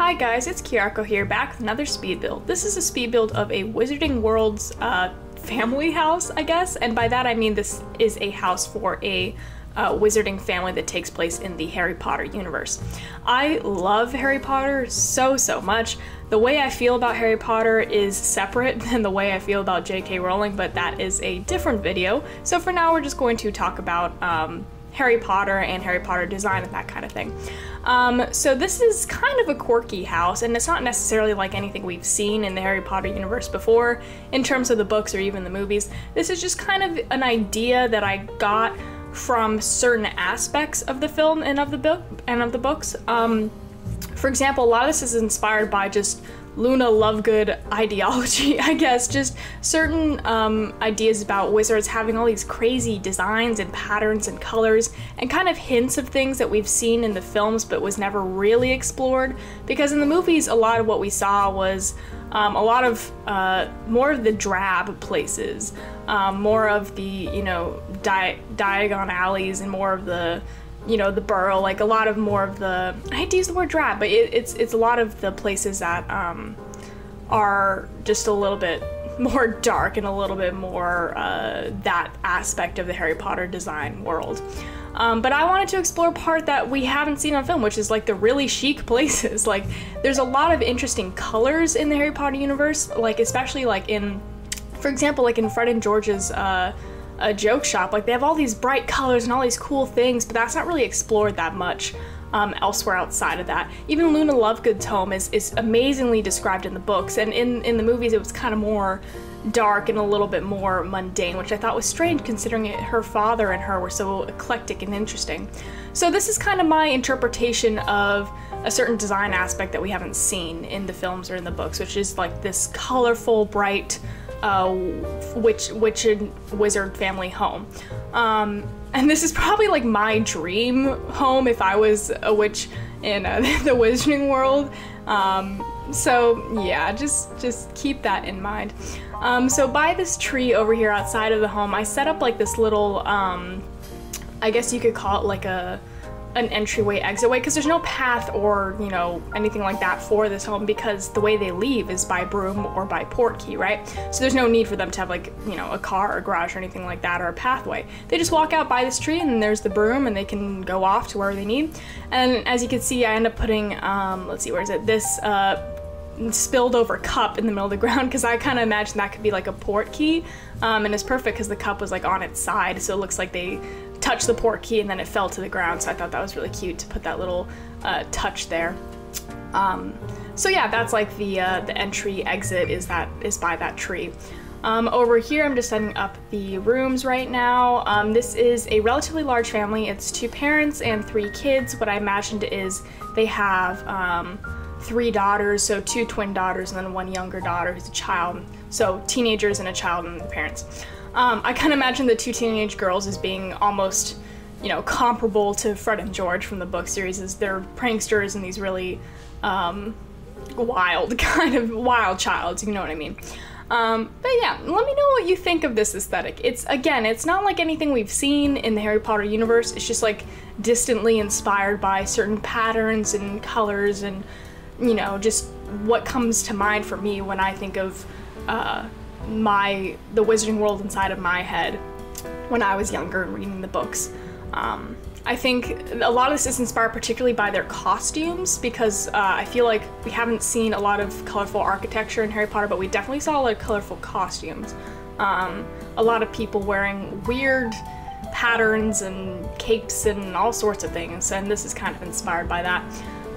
Hi guys, it's Kyarko here, back with another speed build. This is a speed build of a Wizarding Worlds family house, I guess, and by that I mean this is a house for a wizarding family that takes place in the Harry Potter universe. I love Harry Potter so much. The way I feel about Harry Potter is separate than the way I feel about J.K. Rowling, but that is a different video. So for now we're just going to talk about Harry Potter and Harry Potter design and that kind of thing. So this is kind of a quirky house, and it's not necessarily like anything we've seen in the Harry Potter universe before in terms of the books or even the movies. This is just kind of an idea that I got from certain aspects of the film and of the book and of the books. For example, a lot of this is inspired by just Luna Lovegood ideology, I guess, just certain ideas about wizards having all these crazy designs and patterns and colors and kind of hints of things that we've seen in the films but was never really explored, because in the movies a lot of what we saw was a lot of more of the drab places, more of the, you know, Diagon alleys and more of the, you know, the borough, like a lot of more of the, I hate to use the word drab, but it's a lot of the places that are just a little bit more dark and a little bit more that aspect of the Harry Potter design world. But I wanted to explore part that we haven't seen on film, which is like the really chic places. Like there's a lot of interesting colors in the Harry Potter universe, like especially like in, for example, like in Fred and George's a joke shop, like they have all these bright colors and all these cool things, but that's not really explored that much elsewhere outside of that. Even Luna Lovegood's home is amazingly described in the books, and in the movies it was kind of more dark and a little bit more mundane, which I thought was strange considering her father and her were so eclectic and interesting. So this is kind of my interpretation of a certain design aspect that we haven't seen in the films or in the books, which is like this colorful, bright witch and wizard family home. And this is probably like my dream home if I was a witch in the Wizarding World. So yeah, just keep that in mind. So by this tree over here outside of the home, I set up like this little, I guess you could call it like an entryway, exitway, because there's no path or, you know, anything like that for this home, because the way they leave is by broom or by portkey, right? So there's no need for them to have like, you know, a car or a garage or anything like that, or a pathway. They just walk out by this tree and then there's the broom and they can go off to wherever they need. And as you can see, I end up putting, let's see, where is it? This spilled over cup in the middle of the ground, because I kind of imagine that could be like a portkey, and it's perfect because the cup was like on its side, so it looks like they touched the portkey and then it fell to the ground, so I thought that was really cute to put that little touch there. So yeah, that's like the entry exit is by that tree. Over here I'm just setting up the rooms right now. This is a relatively large family. It's 2 parents and 3 kids. What I imagined is they have 3 daughters, so 2 twin daughters and then 1 younger daughter who's a child. So teenagers and a child and the parents. I kind of imagine the 2 teenage girls as being almost, you know, comparable to Fred and George from the book series, as they're pranksters and these really wild childs, you know what I mean. But yeah, let me know what you think of this aesthetic. It's not like anything we've seen in the Harry Potter universe. It's just like distantly inspired by certain patterns and colors and, you know, just what comes to mind for me when I think of the Wizarding World inside of my head when I was younger and reading the books. I think a lot of this is inspired particularly by their costumes, because I feel like we haven't seen a lot of colorful architecture in Harry Potter, but we definitely saw a lot of colorful costumes. A lot of people wearing weird patterns and capes and all sorts of things, and this is kind of inspired by that.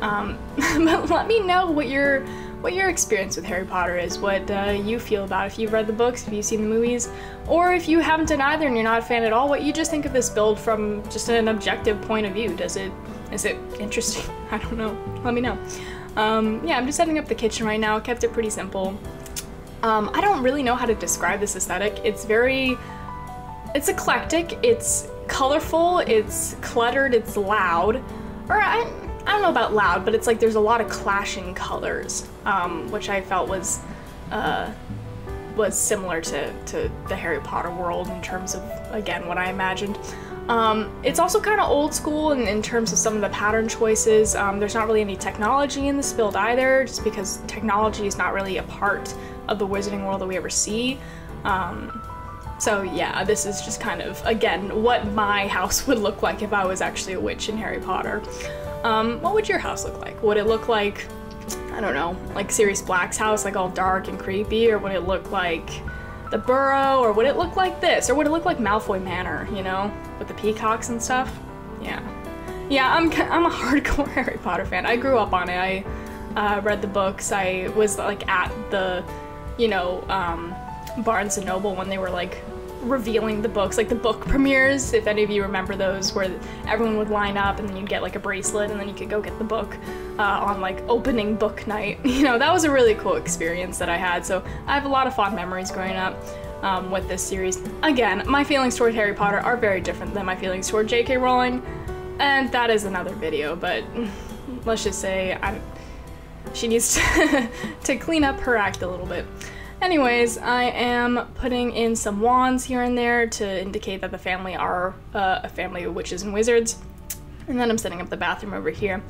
But let me know what your experience with Harry Potter is, what you feel about it, if you've read the books, if you've seen the movies, or if you haven't done either and you're not a fan at all, what you just think of this build from just an objective point of view. Is it interesting? I don't know. Let me know. Yeah, I'm just setting up the kitchen right now. Kept it pretty simple. I don't really know how to describe this aesthetic. It's eclectic, it's colorful, it's cluttered, it's loud, or I don't know about loud, but it's like there's a lot of clashing colors, which I felt was similar to the Harry Potter world in terms of, again, what I imagined. It's also kind of old school in terms of some of the pattern choices. There's not really any technology in this build either, just because technology is not really a part of the Wizarding World that we ever see. So yeah, this is just kind of, again, what my house would look like if I was actually a witch in Harry Potter. What would your house look like? Would it look like, I don't know, like Sirius Black's house, like all dark and creepy, or would it look like the Burrow, or would it look like this, or would it look like Malfoy Manor, you know, with the peacocks and stuff? Yeah, I'm a hardcore Harry Potter fan. I grew up on it. I read the books. I was like at the, you know, Barnes and Noble when they were like revealing the books, like the book premieres, if any of you remember those, where everyone would line up and then you'd get like a bracelet and then you could go get the book on like opening book night. You know, that was a really cool experience that I had, so I have a lot of fond memories growing up with this series. Again, my feelings toward Harry Potter are very different than my feelings toward J.K. Rowling, and that is another video, but let's just say she needs to clean up her act a little bit. Anyways, I am putting in some wands here and there to indicate that the family are a family of witches and wizards. And then I'm setting up the bathroom over here.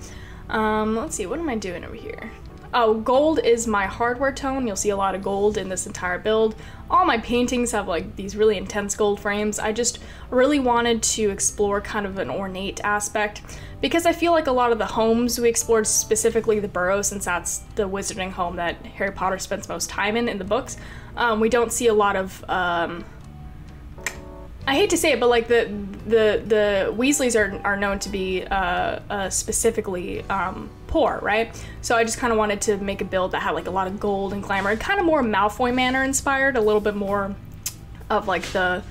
Let's see, what am I doing over here? Oh, gold is my hardware tone. You'll see a lot of gold in this entire build. All my paintings have like these really intense gold frames. I just really wanted to explore kind of an ornate aspect because I feel like a lot of the homes we explored, specifically the Burrow, since that's the wizarding home that Harry Potter spends most time in the books, we don't see a lot of, I hate to say it, but like the Weasleys are known to be specifically poor, right? So I just kind of wanted to make a build that had like a lot of gold and glamour, kind of more Malfoy Manor inspired, a little bit more of like the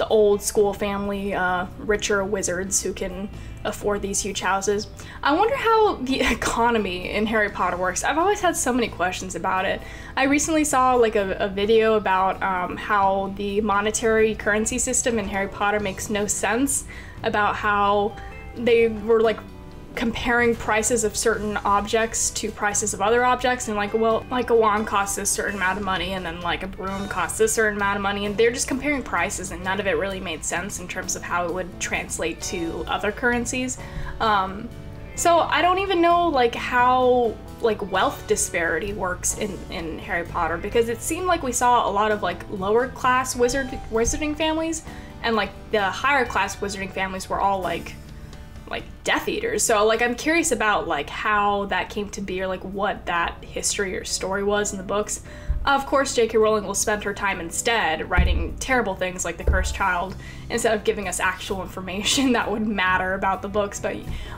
old school family, richer wizards who can afford these huge houses. I wonder how the economy in Harry Potter works. I've always had so many questions about it. I recently saw like a video about how the monetary currency system in Harry Potter makes no sense, about how they were like comparing prices of certain objects to prices of other objects, and like, well, like a wand costs a certain amount of money and then like a broom costs a certain amount of money, and they're just comparing prices and none of it really made sense in terms of how it would translate to other currencies. So I don't even know like how like wealth disparity works in Harry Potter, because it seemed like we saw a lot of like lower class wizarding families, and like the higher class wizarding families were all like Death Eaters. So like I'm curious about like how that came to be, or like what that history or story was in the books. Of course, J.K. Rowling will spend her time instead writing terrible things like The Cursed Child instead of giving us actual information that would matter about the books, but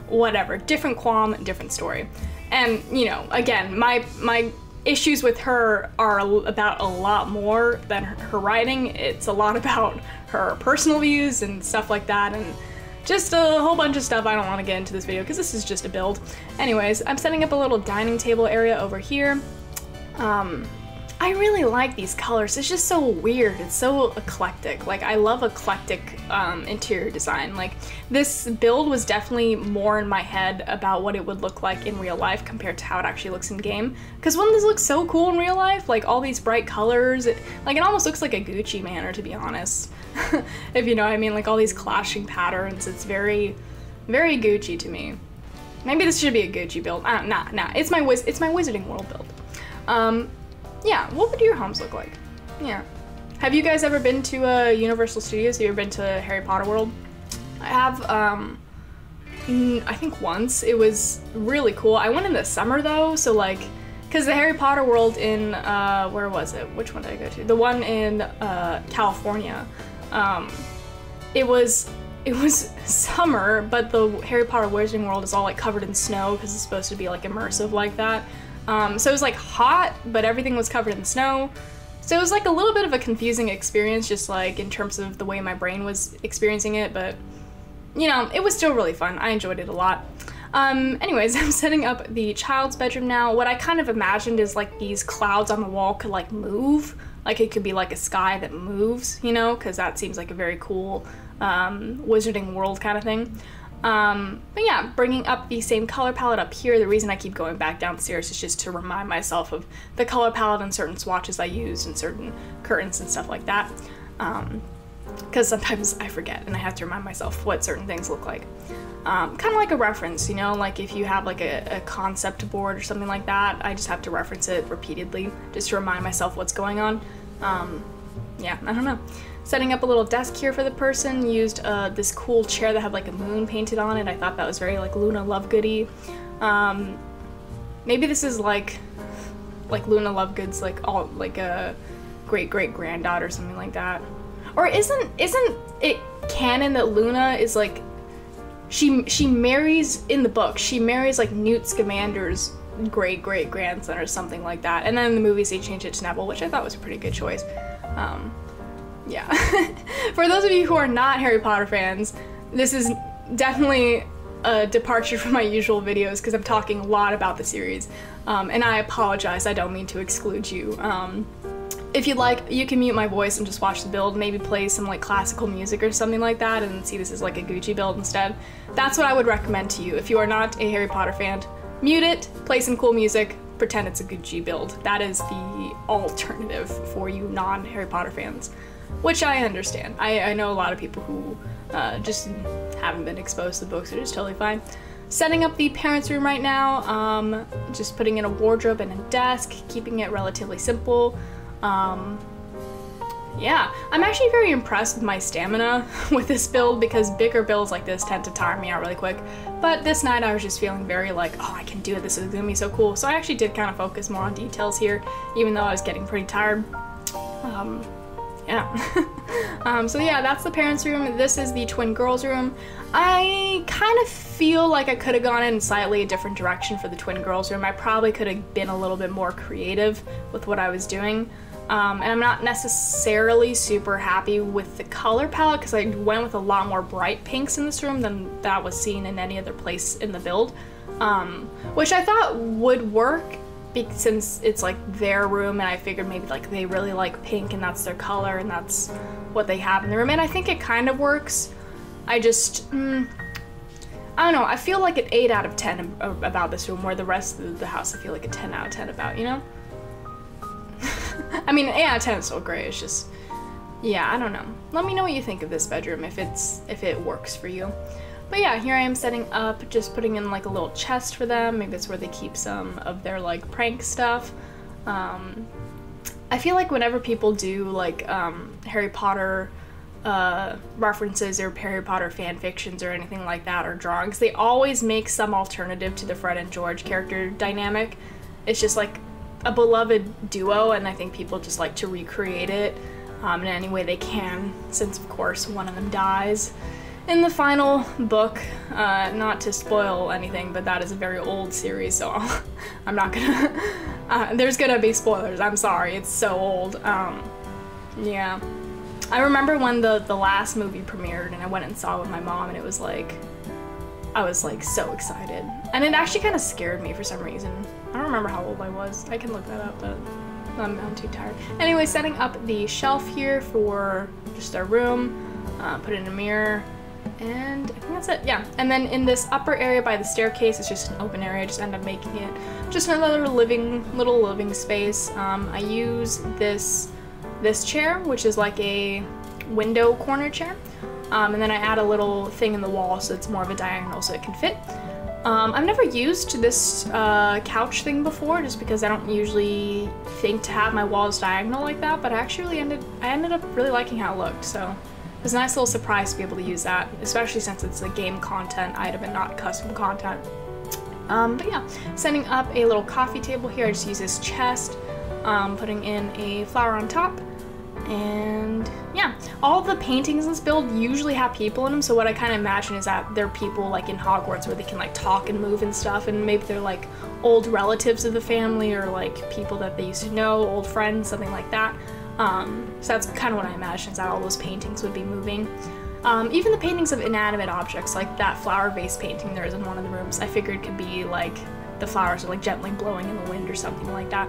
whatever. Different qualm, different story. And, you know, again, my issues with her are about a lot more than her writing. It's a lot about her personal views and stuff like that, and just a whole bunch of stuff I don't want to get into this video because this is just a build. Anyways, I'm setting up a little dining table area over here. I really like these colors. It's just so weird. It's so eclectic. Like, I love eclectic interior design. Like, this build was definitely more in my head about what it would look like in real life compared to how it actually looks in game. Because wouldn't this look so cool in real life? Like, all these bright colors. It almost looks like a Gucci Manor, to be honest. If you know what I mean. Like, all these clashing patterns. It's very, very Gucci to me. Maybe this should be a Gucci build. Nah. It's my Wizarding World build. Yeah, what would your homes look like? Yeah. Have you guys ever been to Universal Studios? Have you ever been to Harry Potter World? I have, I think once. It was really cool. I went in the summer though, so like, because the Harry Potter World in, where was it? Which one did I go to? The one in California. It was summer, but the Harry Potter Wizarding World is all like covered in snow because it's supposed to be like immersive like that. So it was like hot, but everything was covered in snow. So it was like a little bit of a confusing experience, just like in terms of the way my brain was experiencing it, but you know, it was still really fun. I enjoyed it a lot. Anyways, I'm setting up the child's bedroom now. What I kind of imagined is like these clouds on the wall could like move. Like it could be like a sky that moves, you know, because that seems like a very cool Wizarding World kind of thing. But yeah, bringing up the same color palette up here. The reason I keep going back downstairs is just to remind myself of the color palette and certain swatches I used and certain curtains and stuff like that. because sometimes I forget and I have to remind myself what certain things look like. Kind of like a reference, you know, like if you have like a concept board or something like that, I just have to reference it repeatedly just to remind myself what's going on. Yeah, I don't know. Setting up a little desk here for the person, used this cool chair that had like a moon painted on it. I thought that was very like Luna Lovegood-y. Maybe this is like Luna Lovegood's like all like a great-great-granddaughter or something like that. Or isn't it canon that Luna is like she marries in the book, she marries like Newt Scamander's great-great-grandson or something like that, and then in the movies they changed it to Neville, which I thought was a pretty good choice. Yeah. For those of you who are not Harry Potter fans, this is definitely a departure from my usual videos because I'm talking a lot about the series, and I apologize, I don't mean to exclude you. If you'd like, you can mute my voice and just watch the build, maybe play some like classical music or something like that and see this as like a Gucci build instead. That's what I would recommend to you. If you are not a Harry Potter fan, mute it, play some cool music, pretend it's a Gucci build. That is the alternative for you non-Harry Potter fans, which I understand. I know a lot of people who just haven't been exposed to the books, which is totally fine. Setting up the parents' room right now, just putting in a wardrobe and a desk, keeping it relatively simple. Yeah, I'm actually very impressed with my stamina with this build because bigger builds like this tend to tire me out really quick. But this night I was just feeling very like, oh, I can do it, this is gonna be so cool. So I actually did kind of focus more on details here, even though I was getting pretty tired. Yeah. So yeah, that's the parents' room. This is the twin girls' room. I kind of feel like I could have gone in slightly a different direction for the twin girls' room. I probably could have been a little bit more creative with what I was doing. And I'm not necessarily super happy with the color palette because I went with a lot more bright pinks in this room than that was seen in any other place in the build, which I thought would work since it's like their room, and I figured maybe like they really like pink and that's their color and that's what they have in the room, and I think it kind of works. I just, I don't know, I feel like an 8 out of 10 about this room, where the rest of the house I feel like a 10 out of 10 about, you know? I mean, 8 out of 10 is still great, it's just, yeah, I don't know. Let me know what you think of this bedroom, if it works for you. But yeah, here I am setting up, just putting in like a little chest for them. Maybe it's where they keep some of their like prank stuff. I feel like whenever people do like Harry Potter references or Harry Potter fan fictions or anything like that, or drawings, they always make some alternative to the Fred and George character dynamic. It's just like a beloved duo, and I think people just like to recreate it in any way they can, since of course one of them dies in the final book. Not to spoil anything, but that is a very old series, so I'm not gonna there's gonna be spoilers, I'm sorry, it's so old. Yeah, I remember when the last movie premiered and I went and saw it with my mom, and it was like, I was like so excited, and it actually kind of scared me for some reason. I don't remember how old I was, I can look that up, but I'm too tired. Anyway, setting up the shelf here for just our room, put in a mirror, and I think that's it, yeah. And then in this upper area by the staircase, it's just an open area. I just end up making it just another little living space. I use this chair, which is like a window corner chair, and then I add a little thing in the wall so it's more of a diagonal so it can fit. I've never used this couch thing before, just because I don't usually think to have my walls diagonal like that, but I actually ended up really liking how it looked, so it was a nice little surprise to be able to use that, especially since it's a game content item and not custom content. But yeah, setting up a little coffee table here. I just use this chest, putting in a flower on top, and yeah, all the paintings in this build usually have people in them, so what I kind of imagine is that they're people like in Hogwarts where they can like talk and move and stuff, and maybe they're like old relatives of the family or like people that they used to know, old friends, something like that. So that's kind of what I imagine, is that all those paintings would be moving. Even the paintings of inanimate objects, like that flower vase painting there is in one of the rooms, I figured could be like the flowers are like gently blowing in the wind or something like that.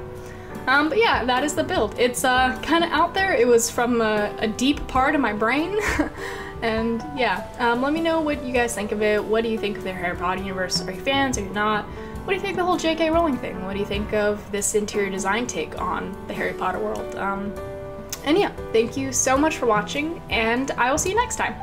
But yeah, that is the build. It's kind of out there. It was from a deep part of my brain. And yeah, let me know what you guys think of it. What do you think of the Harry Potter universe? Are you fans? Are you not? What do you think of the whole J.K. Rowling thing? What do you think of this interior design take on the Harry Potter world? And yeah, thank you so much for watching, and I will see you next time.